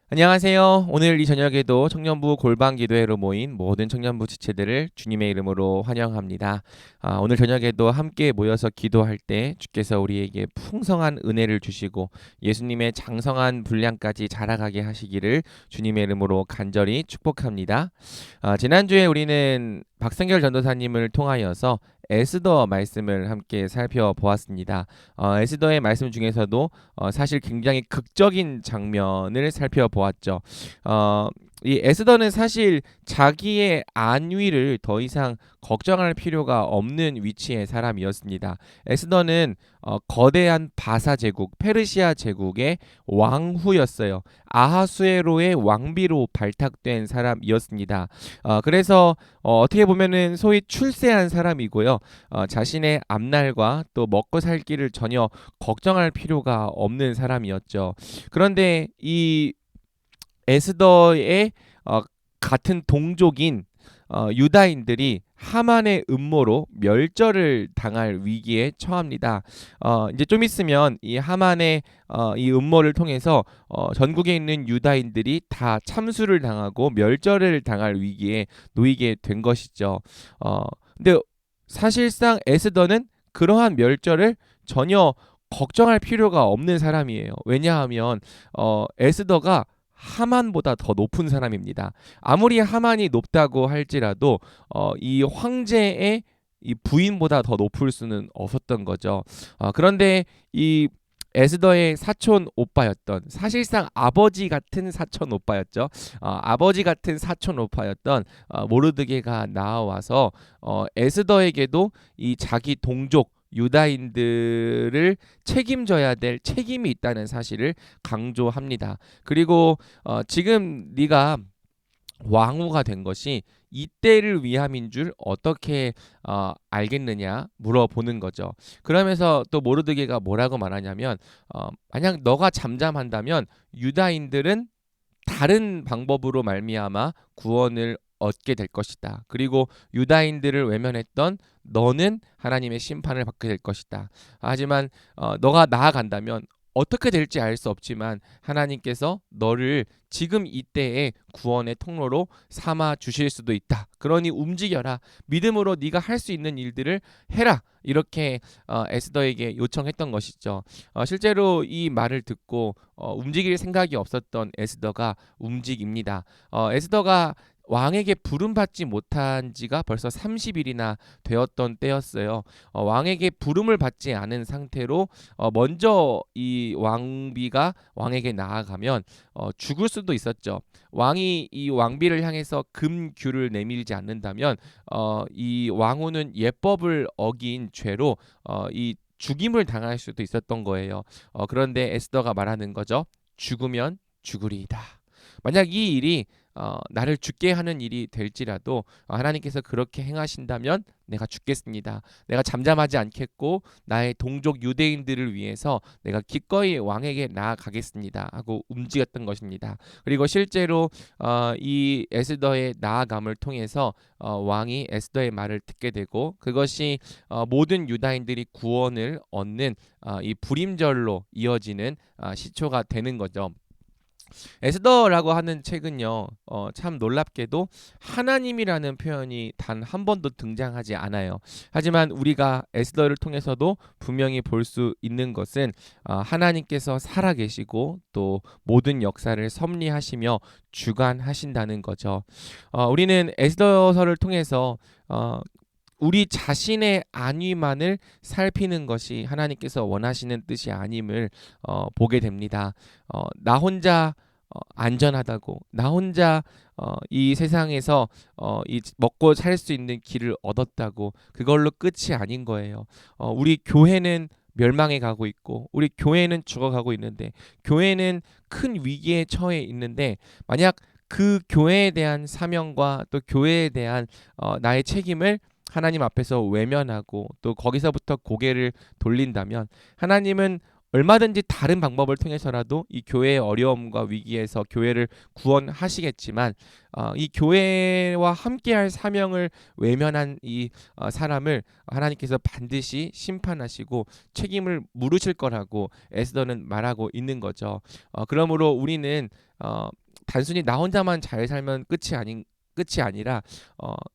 안녕하세요. 오늘 이 저녁에도 청년부 골방 기도회로 모인 모든 청년부 지체들을 주님의 이름으로 환영합니다. 오늘 저녁에도 함께 모여서 기도할 때 주께서 우리에게 풍성한 은혜를 주시고 예수님의 장성한 분량까지 자라가게 하시기를 주님의 이름으로 간절히 축복합니다. 지난주에 우리는 박성결 전도사님을 통하여서 에스더 말씀을 함께 살펴보았습니다. 에스더의 말씀 중에서도 사실 굉장히 극적인 장면을 살펴보았죠. 이 에스더는 사실 자기의 안위를 더 이상 걱정할 필요가 없는 위치의 사람이었습니다. 에스더는 거대한 바사 제국, 페르시아 제국의 왕후였어요. 아하수에로의 왕비로 발탁된 사람이었습니다. 그래서 어떻게 보면은 소위 출세한 사람이고요. 자신의 앞날과 또 먹고 살 길을 전혀 걱정할 필요가 없는 사람이었죠. 그런데 이 에스더의 같은 동족인 유다인들이 하만의 음모로 멸절을 당할 위기에 처합니다. 이제 좀 있으면 이 하만의 이 음모를 통해서 전국에 있는 유다인들이 다 참수를 당하고 멸절을 당할 위기에 놓이게 된 것이죠. 근데 사실상 에스더는 그러한 멸절을 전혀 걱정할 필요가 없는 사람이에요. 왜냐하면 에스더가 하만보다 더 높은 사람입니다. 아무리 하만이 높다고 할지라도 이 황제의 이 부인보다 더 높을 수는 없었던 거죠. 그런데 이 에스더의 사촌 오빠였던, 사실상 아버지 같은 사촌 오빠였죠. 아버지 같은 사촌 오빠였던 모르드게가 나와서 에스더에게도 이 자기 동족 유다인들을 책임져야 될 책임이 있다는 사실을 강조합니다. 그리고 지금 네가 왕후가 된 것이 이때를 위함인 줄 어떻게 알겠느냐 물어보는 거죠. 그러면서 또 모르드게가 뭐라고 말하냐면 만약 너가 잠잠한다면 유다인들은 다른 방법으로 말미암아 구원을 얻게 될 것이다. 그리고 유다인들을 외면했던 너는 하나님의 심판을 받게 될 것이다. 하지만 너가 나아간다면 어떻게 될지 알 수 없지만 하나님께서 너를 지금 이때의 구원의 통로로 삼아 주실 수도 있다. 그러니 움직여라. 믿음으로 네가 할 수 있는 일들을 해라. 이렇게 에스더에게 요청했던 것이죠. 실제로 이 말을 듣고 움직일 생각이 없었던 에스더가 움직입니다. 에스더가 왕에게 부름받지 못한 지가 벌써 30일이나 되었던 때였어요. 왕에게 부름을 받지 않은 상태로 먼저 이 왕비가 왕에게 나아가면 죽을 수도 있었죠. 왕이 이 왕비를 향해서 금규를 내밀지 않는다면 이 왕후는 예법을 어긴 죄로 이 죽임을 당할 수도 있었던 거예요. 그런데 에스더가 말하는 거죠. 죽으면 죽으리이다. 만약 이 일이 나를 죽게 하는 일이 될지라도 하나님께서 그렇게 행하신다면 내가 죽겠습니다. 내가 잠잠하지 않겠고 나의 동족 유대인들을 위해서 내가 기꺼이 왕에게 나아가겠습니다 하고 움직였던 것입니다. 그리고 실제로 이 에스더의 나아감을 통해서 왕이 에스더의 말을 듣게 되고 그것이 모든 유다인들이 구원을 얻는 이 불임절로 이어지는 시초가 되는 거죠. 에스더라고 하는 책은요, 참 놀랍게도 하나님이라는 표현이 단 한 번도 등장하지 않아요. 하지만 우리가 에스더를 통해서도 분명히 볼 수 있는 것은 하나님께서 살아계시고 또 모든 역사를 섭리하시며 주관하신다는 거죠. 우리는 에스더서를 통해서 우리 자신의 안위만을 살피는 것이 하나님께서 원하시는 뜻이 아님을 보게 됩니다. 나 혼자 안전하다고, 나 혼자 이 세상에서 이 먹고 살 수 있는 길을 얻었다고 그걸로 끝이 아닌 거예요. 우리 교회는 멸망해 가고 있고 우리 교회는 죽어가고 있는데 교회는 큰 위기에 처해 있는데 만약 그 교회에 대한 사명과 또 교회에 대한 나의 책임을 하나님 앞에서 외면하고 또 거기서부터 고개를 돌린다면 하나님은 얼마든지 다른 방법을 통해서라도 이 교회의 어려움과 위기에서 교회를 구원하시겠지만 이 교회와 함께할 사명을 외면한 이 사람을 하나님께서 반드시 심판하시고 책임을 물으실 거라고 에스더는 말하고 있는 거죠. 그러므로 우리는 단순히 나 혼자만 잘 살면 끝이 아니라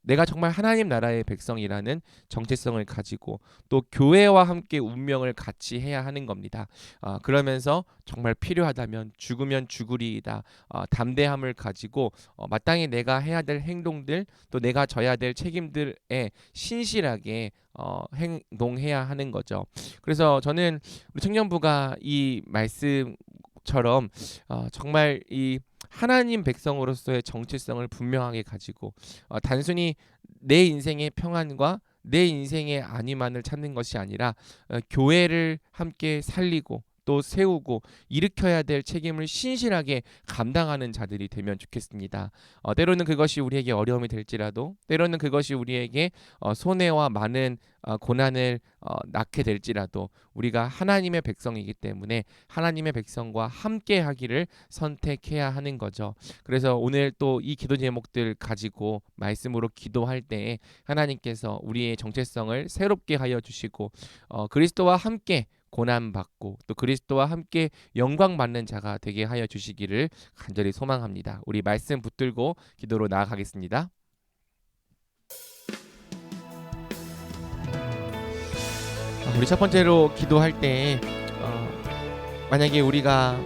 내가 정말 하나님 나라의 백성이라는 정체성을 가지고 또 교회와 함께 운명을 같이 해야 하는 겁니다. 그러면서 정말 필요하다면 죽으면 죽으리이다 담대함을 가지고 마땅히 내가 해야 될 행동들 또 내가 져야 될 책임들에 신실하게 행동해야 하는 거죠. 그래서 저는 우리 청년부가 이 말씀처럼 정말 이 하나님 백성으로서의 정체성을 분명하게 가지고 단순히 내 인생의 평안과 내 인생의 안위만을 찾는 것이 아니라 교회를 함께 살리고 또 세우고 일으켜야 될 책임을 신실하게 감당하는 자들이 되면 좋겠습니다. 때로는 그것이 우리에게 어려움이 될지라도 때로는 그것이 우리에게 손해와 많은 고난을 낳게 될지라도 우리가 하나님의 백성이기 때문에 하나님의 백성과 함께 하기를 선택해야 하는 거죠. 그래서 오늘 또 이 기도 제목들 가지고 말씀으로 기도할 때에 하나님께서 우리의 정체성을 새롭게 하여 주시고 그리스도와 함께 고난받고 또 그리스도와 함께 영광받는 자가 되게 하여 주시기를 간절히 소망합니다. 우리 말씀 붙들고 기도로 나아가겠습니다. 우리 첫 번째로 기도할 때 만약에 우리가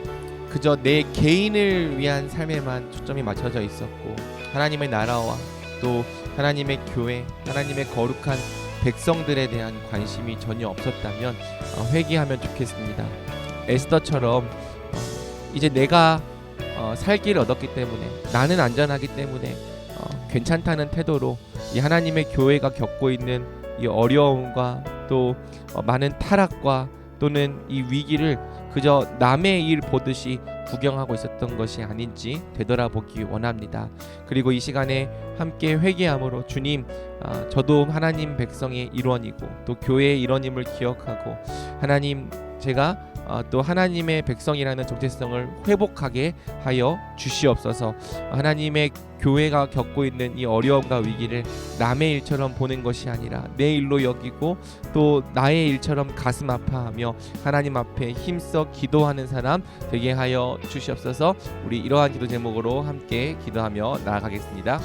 그저 내 개인을 위한 삶에만 초점이 맞춰져 있었고 하나님의 나라와 또 하나님의 교회, 하나님의 거룩한 백성들에 대한 관심이 전혀 없었다면 회개하면 좋겠습니다. 에스더처럼 이제 내가 살 길을 얻었기 때문에 나는 안전하기 때문에 괜찮다는 태도로 이 하나님의 교회가 겪고 있는 이 어려움과 또 많은 타락과 또는 이 위기를 그저 남의 일 보듯이 구경하고 있었던 것이 아닌지 되돌아보기 원합니다. 그리고 이 시간에 함께 회개함으로 주님, 저도 하나님 백성의 일원이고 또 교회의 일원임을 기억하고 하나님, 제가 또 하나님의 백성이라는 정체성을 회복하게 하여 주시옵소서. 하나님의 교회가 겪고 있는 이 어려움과 위기를 남의 일처럼 보는 것이 아니라 내 일로 여기고 또 나의 일처럼 가슴 아파하며 하나님 앞에 힘써 기도하는 사람 되게 하여 주시옵소서. 우리 이러한 기도 제목으로 함께 기도하며 나아가겠습니다.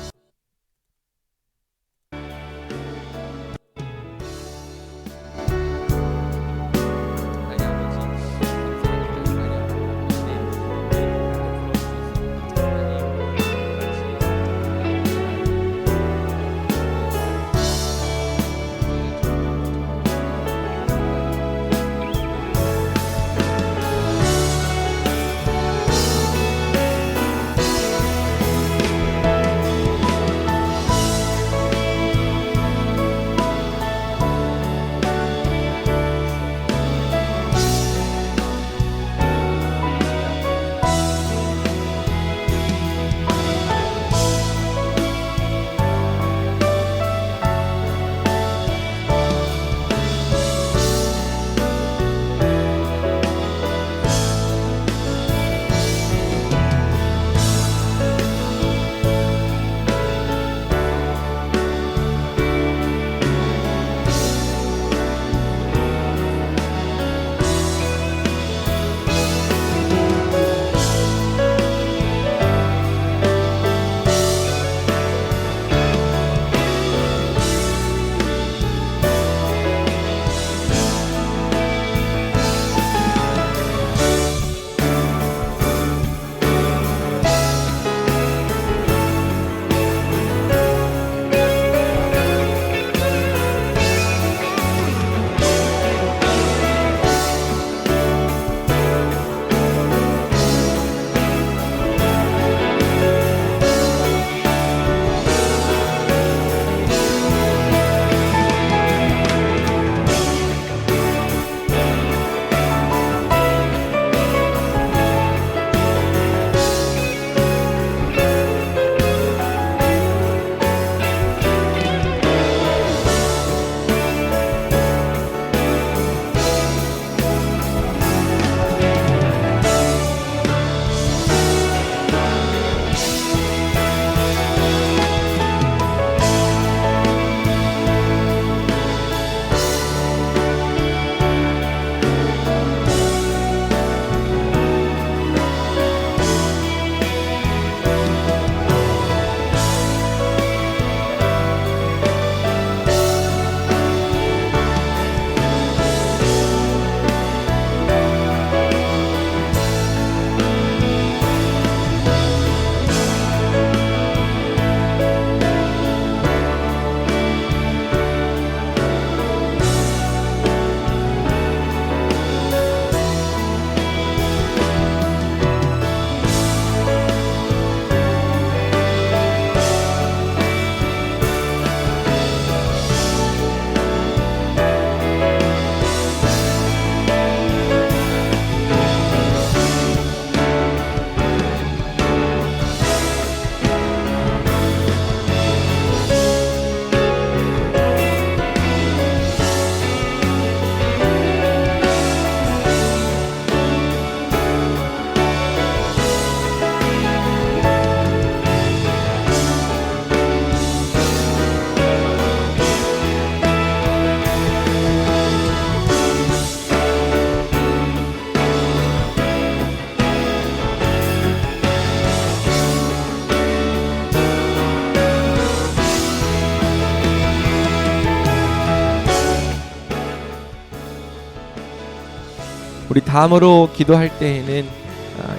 우리 다음으로 기도할 때에는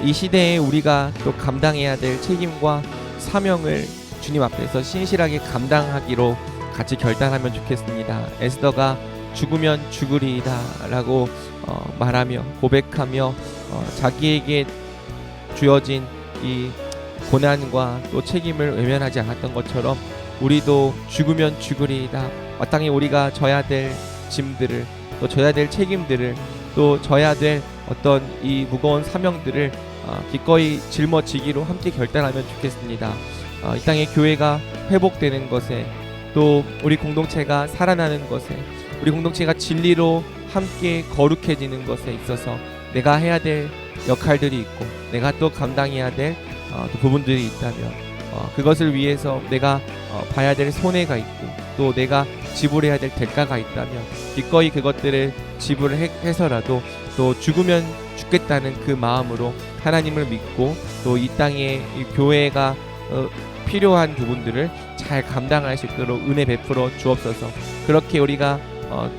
이 시대에 우리가 또 감당해야 될 책임과 사명을 주님 앞에서 신실하게 감당하기로 같이 결단하면 좋겠습니다. 에스더가 죽으면 죽으리이다 라고 말하며 고백하며 자기에게 주어진 이 고난과 또 책임을 외면하지 않았던 것처럼 우리도 죽으면 죽으리이다, 마땅히 우리가 져야 될 짐들을, 또 져야 될 책임들을, 또 져야 될 어떤 이 무거운 사명들을 기꺼이 짊어지기로 함께 결단하면 좋겠습니다. 이 땅의 교회가 회복되는 것에, 또 우리 공동체가 살아나는 것에, 우리 공동체가 진리로 함께 거룩해지는 것에 있어서 내가 해야 될 역할들이 있고, 내가 또 감당해야 될 또 부분들이 있다면 그것을 위해서 내가 봐야 될 손해가 있고, 또 내가 지불해야 될 대가가 있다면 기꺼이 그것들을 지불해서라도 또 죽으면 죽겠다는 그 마음으로 하나님을 믿고, 또 이 땅에 이 교회가 필요한 부분들을 잘 감당할 수 있도록 은혜 베풀어 주옵소서. 그렇게 우리가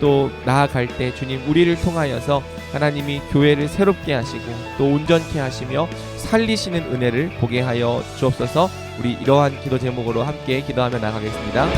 또 나아갈 때 주님, 우리를 통하여서 하나님이 교회를 새롭게 하시고 또 온전케 하시며 살리시는 은혜를 보게 하여 주옵소서. 우리 이러한 기도 제목으로 함께 기도하며 나가겠습니다.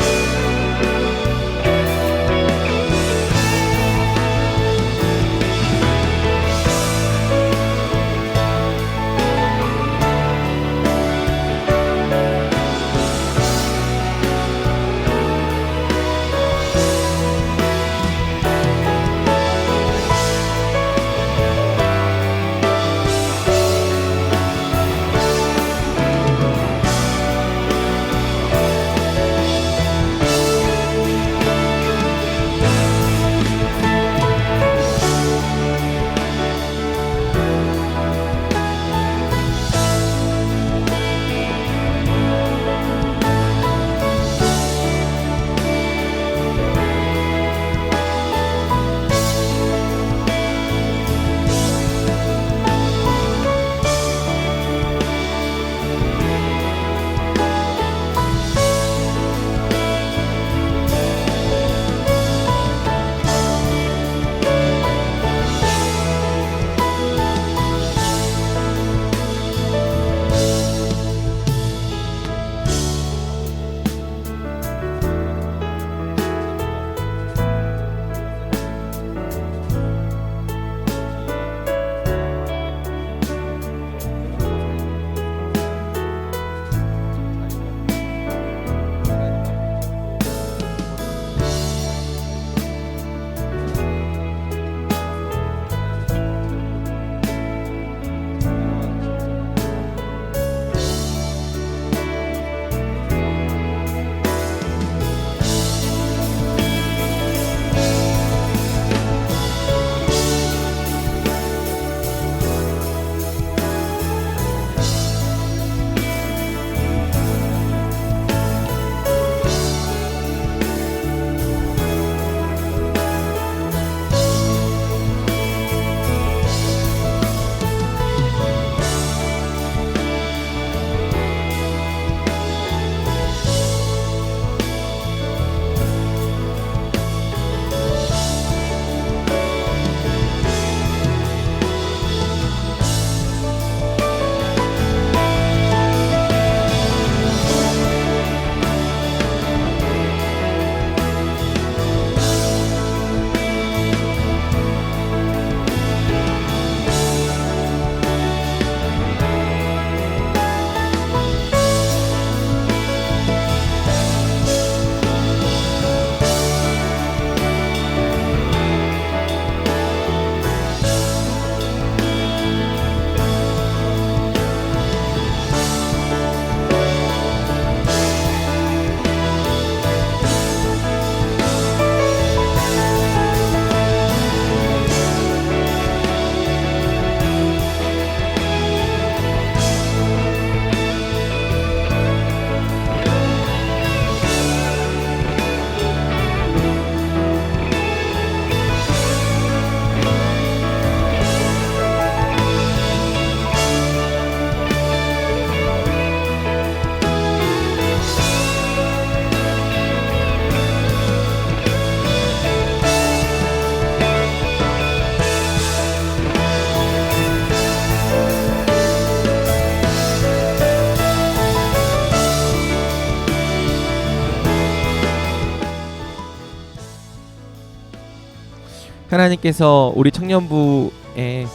하나님께서 우리 청년부에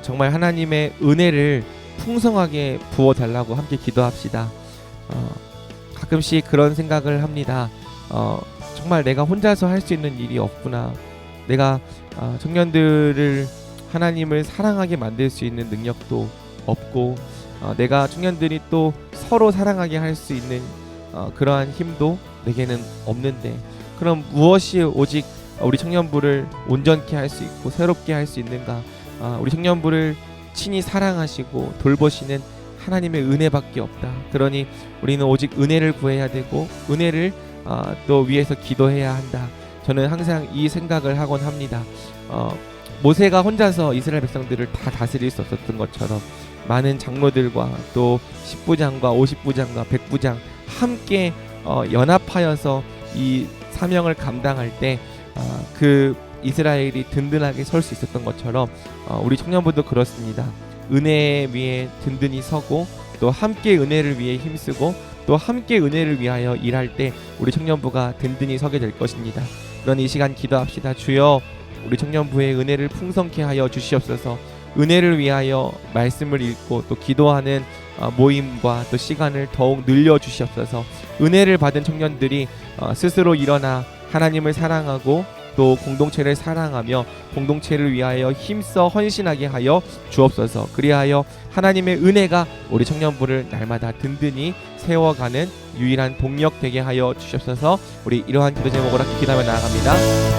정말 하나님의 은혜를 풍성하게 부어달라고 함께 기도합시다. 가끔씩 그런 생각을 합니다. 정말 내가 혼자서 할 수 있는 일이 없구나. 내가 청년들을 하나님을 사랑하게 만들 수 있는 능력도 없고, 내가 청년들이 또 서로 사랑하게 할 수 있는 그러한 힘도 내게는 없는데, 그럼 무엇이 오직 우리 청년부를 온전케 할 수 있고 새롭게 할 수 있는가? 우리 청년부를 친히 사랑하시고 돌보시는 하나님의 은혜밖에 없다. 그러니 우리는 오직 은혜를 구해야 되고 은혜를 또 위해서 기도해야 한다. 저는 항상 이 생각을 하곤 합니다. 모세가 혼자서 이스라엘 백성들을 다 다스릴 수 없었던 것처럼 많은 장로들과 또 10부장과 50부장과 100부장 함께 연합하여서 이 사명을 감당할 때 그 이스라엘이 든든하게 설 수 있었던 것처럼 우리 청년부도 그렇습니다. 은혜 위에 든든히 서고 또 함께 은혜를 위해 힘쓰고 또 함께 은혜를 위하여 일할 때 우리 청년부가 든든히 서게 될 것입니다. 그러니 이 시간 기도합시다. 주여, 우리 청년부의 은혜를 풍성케 하여 주시옵소서. 은혜를 위하여 말씀을 읽고 또 기도하는 모임과 또 시간을 더욱 늘려 주시옵소서. 은혜를 받은 청년들이 스스로 일어나 하나님을 사랑하고 또 공동체를 사랑하며 공동체를 위하여 힘써 헌신하게 하여 주옵소서. 그리하여 하나님의 은혜가 우리 청년부를 날마다 든든히 세워가는 유일한 동력 되게 하여 주시옵소서. 우리 이러한 기도 제목으로 기도하며 나아갑니다.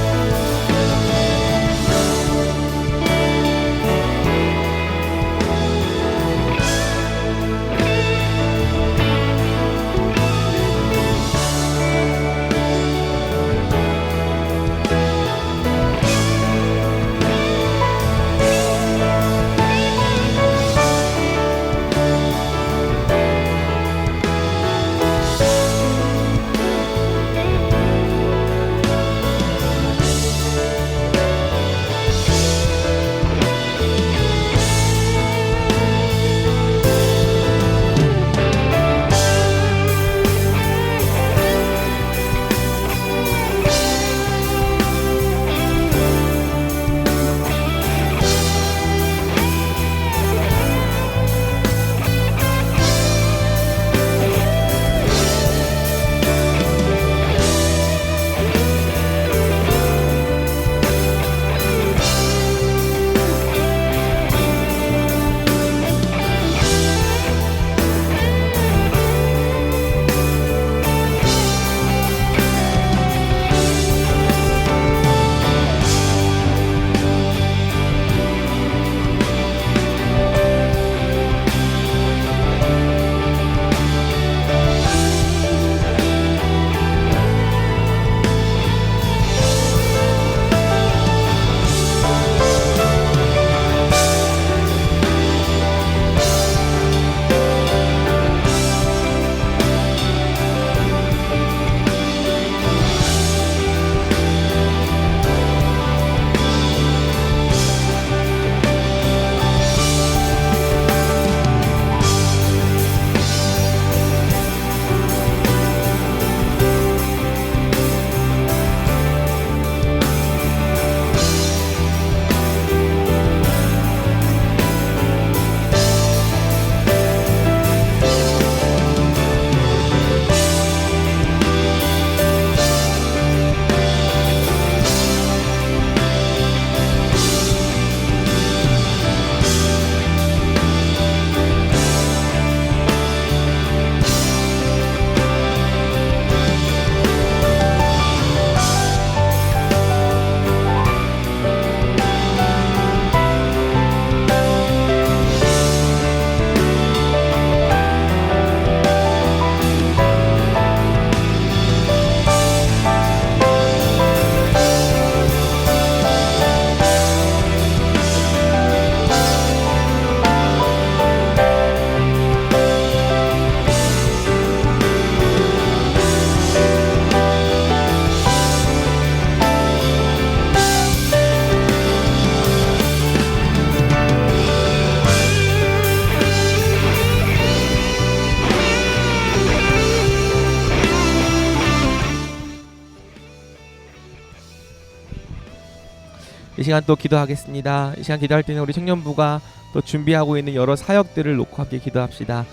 시간 또 기도하겠습니다. 이 시간 기도할 때는 우리 청년부가 또 준비하고 있는 여러 사역들을 놓고 함께 기도합시다.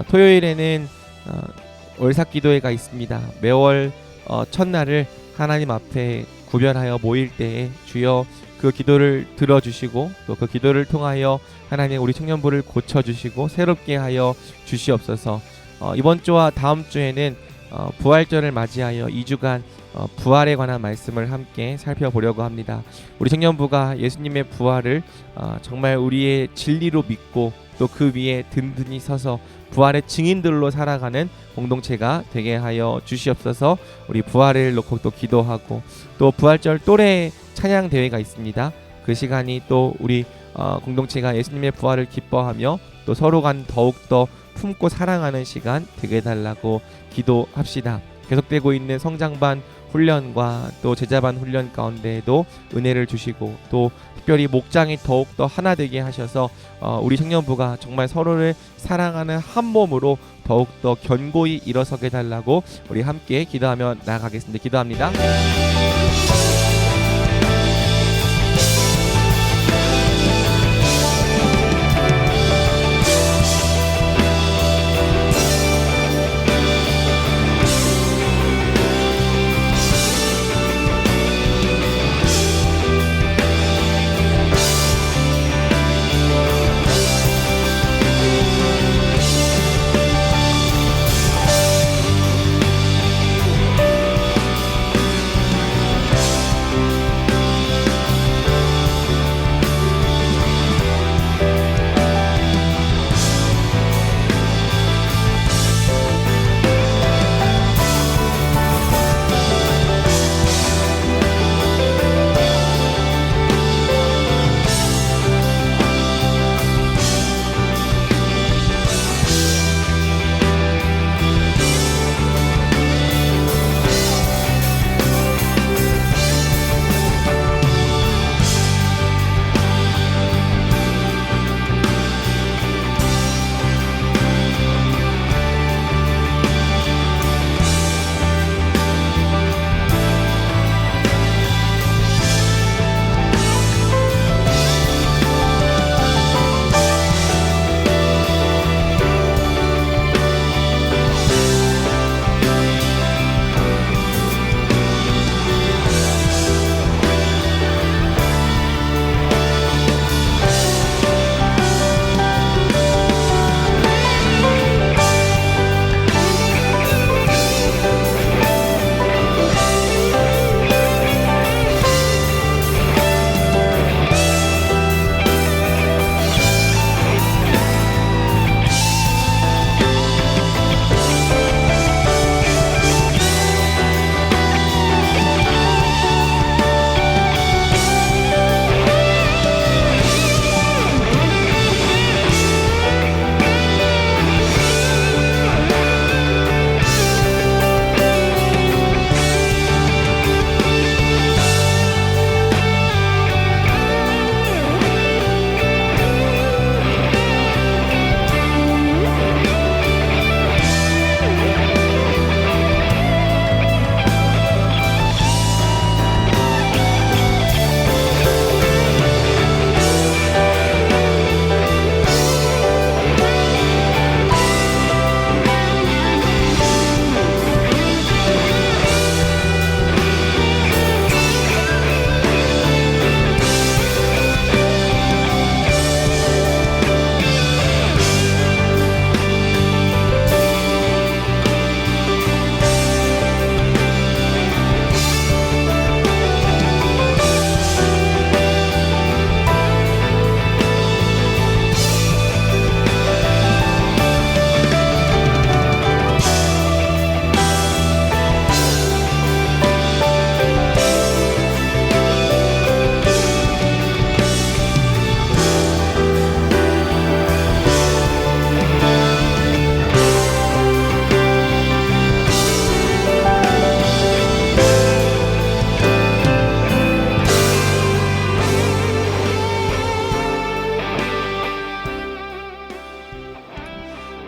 토요일에는 월삭 기도회가 있습니다. 매월 첫날을 하나님 앞에 구별하여 모일 때에 주여 그 기도를 들어주시고 또 그 기도를 통하여 하나님 우리 청년부를 고쳐주시고 새롭게 하여 주시옵소서. 이번 주와 다음 주에는 부활절을 맞이하여 2주간 부활에 관한 말씀을 함께 살펴보려고 합니다. 우리 청년부가 예수님의 부활을 정말 우리의 진리로 믿고 또 그 위에 든든히 서서 부활의 증인들로 살아가는 공동체가 되게 하여 주시옵소서. 우리 부활을 놓고 또 기도하고 또 부활절 또래 찬양 대회가 있습니다. 그 시간이 또 우리 공동체가 예수님의 부활을 기뻐하며 또 서로 간 더욱더 품고 사랑하는 시간 되게 해달라고 기도합시다. 계속되고 있는 성장반 훈련과 또 제자반 훈련 가운데에도 은혜를 주시고 또 특별히 목장이 더욱더 하나 되게 하셔서 우리 청년부가 정말 서로를 사랑하는 한 몸으로 더욱더 견고히 일어서게 달라고 우리 함께 기도하며 나아가겠습니다. 기도합니다.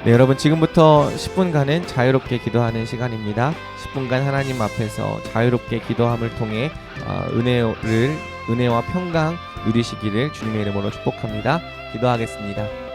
네, 여러분 지금부터 10분간은 자유롭게 기도하는 시간입니다. 10분간 하나님 앞에서 자유롭게 기도함을 통해 은혜를 은혜와 평강 누리시기를 주님의 이름으로 축복합니다. 기도하겠습니다.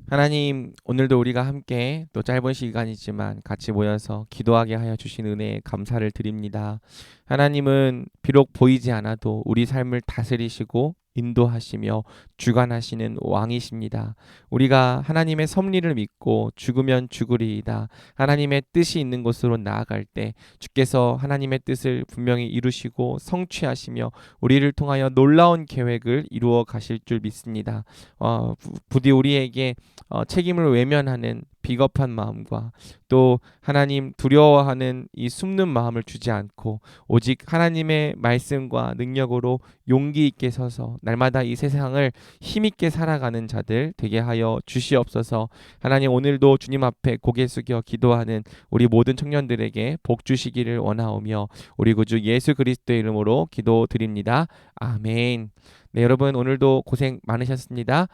하나님, 오늘도 우리가 함께 또 짧은 시간이지만 같이 모여서 기도하게 하여 주신 은혜에 감사를 드립니다. 하나님은 비록 보이지 않아도 우리 삶을 다스리시고 인도하시며 주관하시는 왕이십니다. 우리가 하나님의 섭리를 믿고 죽으면 죽으리이다. 하나님의 뜻이 있는 곳으로 나아갈 때 주께서 하나님의 뜻을 분명히 이루시고 성취하시며 우리를 통하여 놀라운 계획을 이루어 가실 줄 믿습니다. 부디 우리에게 책임을 외면하는 비겁한 마음과 또 하나님 두려워하는 이 숨는 마음을 주지 않고 오직 하나님의 말씀과 능력으로 용기 있게 서서 날마다 이 세상을 힘있게 살아가는 자들 되게 하여 주시옵소서. 하나님, 오늘도 주님 앞에 고개 숙여 기도하는 우리 모든 청년들에게 복 주시기를 원하오며 우리 구주 예수 그리스도의 이름으로 기도드립니다. 아멘. 네, 여러분 오늘도 고생 많으셨습니다.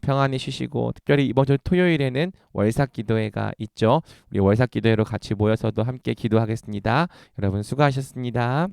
평안히 쉬시고 특별히 이번 주 토요일에는 월삭 기도회가 있죠. 우리 월삭 기도회로 같이 모여서도 함께 기도하겠습니다. 여러분 수고하셨습니다.